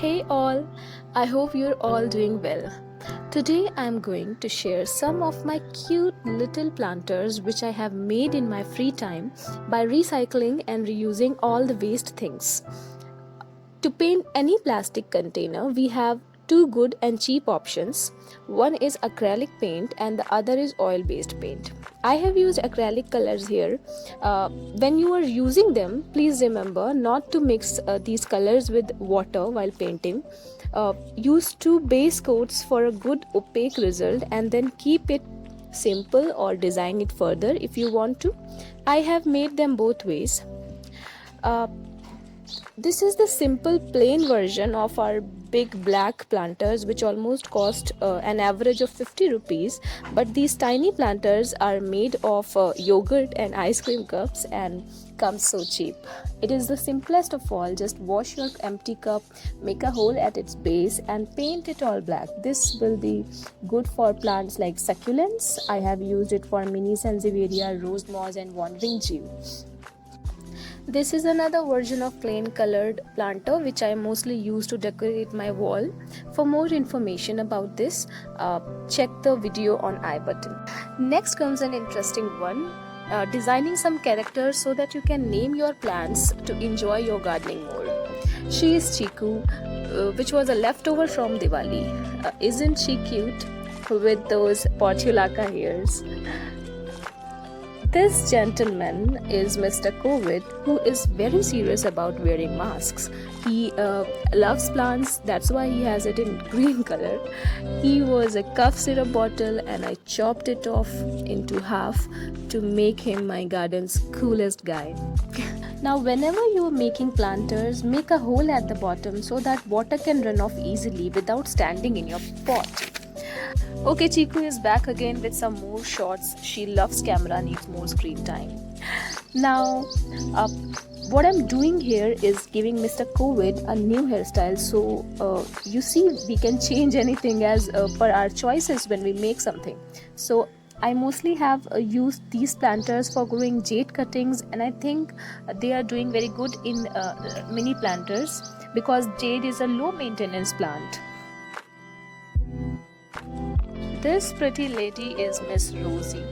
Hey all, I hope you're all doing well. Today I'm going to share some of my cute little planters which I have made in my free time by recycling and reusing all the waste things. To paint any plastic container, we have two good and cheap options. One is acrylic paint and the other is oil based paint. I have used acrylic colors here. When you are using them, please remember not to mix these colors with water while painting. Use two base coats for a good opaque result and then keep it simple or design it further if you want to. I have made them both ways. Uh, this is the simple plain version of our big black planters which almost cost an average of 50 rupees, but these tiny planters are made of yogurt and ice cream cups and come so cheap. It is the simplest of all. Just wash your empty cup, make a hole at its base and paint it all black. This will be good for plants like succulents. I have used it for mini sansevieria, rose moss and wandering jew. This is another version of plain colored planter which I mostly use to decorate my wall. For more information about this, check the video on I button. Next comes an interesting one, designing some characters so that you can name your plants to enjoy your gardening more. She is Chiku, which was a leftover from Diwali. Isn't she cute with those portulaca hairs? This gentleman is Mr. COVID, who is very serious about wearing masks. He loves plants, that's why he has it in green color. He was a cough syrup bottle and I chopped it off into half to make him my garden's coolest guy. Now whenever you are making planters, make a hole at the bottom so that water can run off easily without standing in your pot. Okay, Chiku is back again with some more shots. She loves camera, needs more screen time. Now, what I'm doing here is giving Mr. COVID a new hairstyle. So, you see, we can change anything as per our choices when we make something. So, I mostly have used these planters for growing jade cuttings, and I think they are doing very good in mini planters because jade is a low maintenance plant. This pretty lady is Miss Rosie,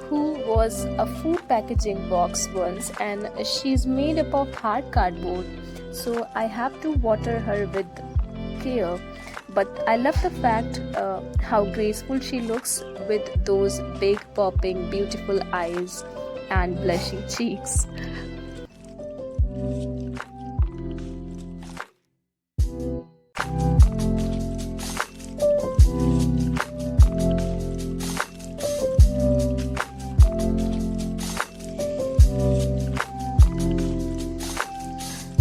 who was a food packaging box once, and she's made up of hard cardboard, so I have to water her with care. But I love the fact how graceful she looks with those big popping beautiful eyes and blushing cheeks.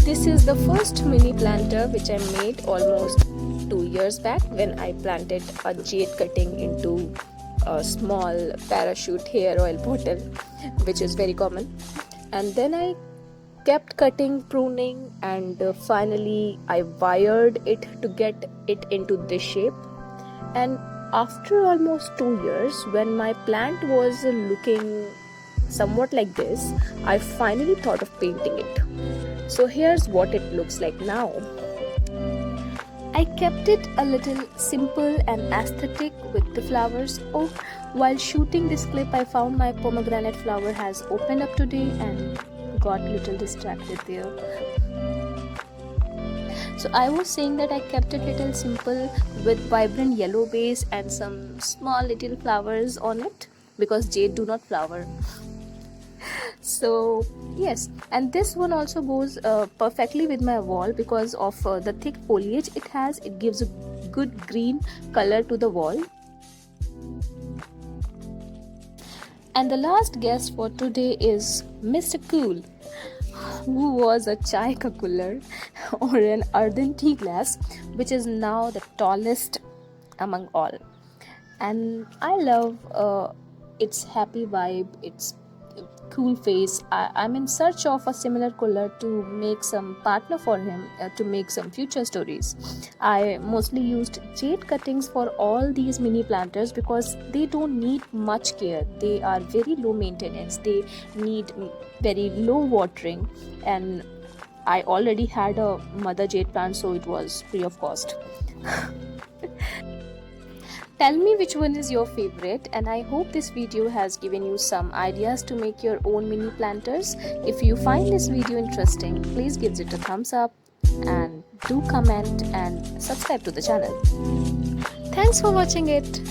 This is the first mini planter which I made almost 2 years back when I planted a jade cutting into a small parachute hair oil bottle, which is very common. And then I kept cutting, pruning, and finally I wired it to get it into this shape. And after almost 2 years, when my plant was looking somewhat like this, I finally thought of painting it. So here's what it looks like now. I kept it a little simple and aesthetic with the flowers. Oh, while shooting this clip, I found my pomegranate flower has opened up today and got a little distracted there. So I was saying that I kept it little simple with vibrant yellow base and some small little flowers on it because jade do not flower. So yes, and this one also goes perfectly with my wall because of the thick foliage it has. It gives a good green color to the wall. And the last guest for today is Mr. Cool, who was a chai ka cooler or an earthen tea glass, which is now the tallest among all. And I love its happy vibe, its cool face. I'm in search of a similar cooler to make some partner for him, to make some future stories. I mostly used jade cuttings for all these mini planters because they don't need much care. They are very low maintenance. They need very low watering, and I already had a mother jade plant, so it was free of cost. Tell me which one is your favorite, and I hope this video has given you some ideas to make your own mini planters. If you find this video interesting, please give it a thumbs up and do comment and subscribe to the channel. Thanks for watching it.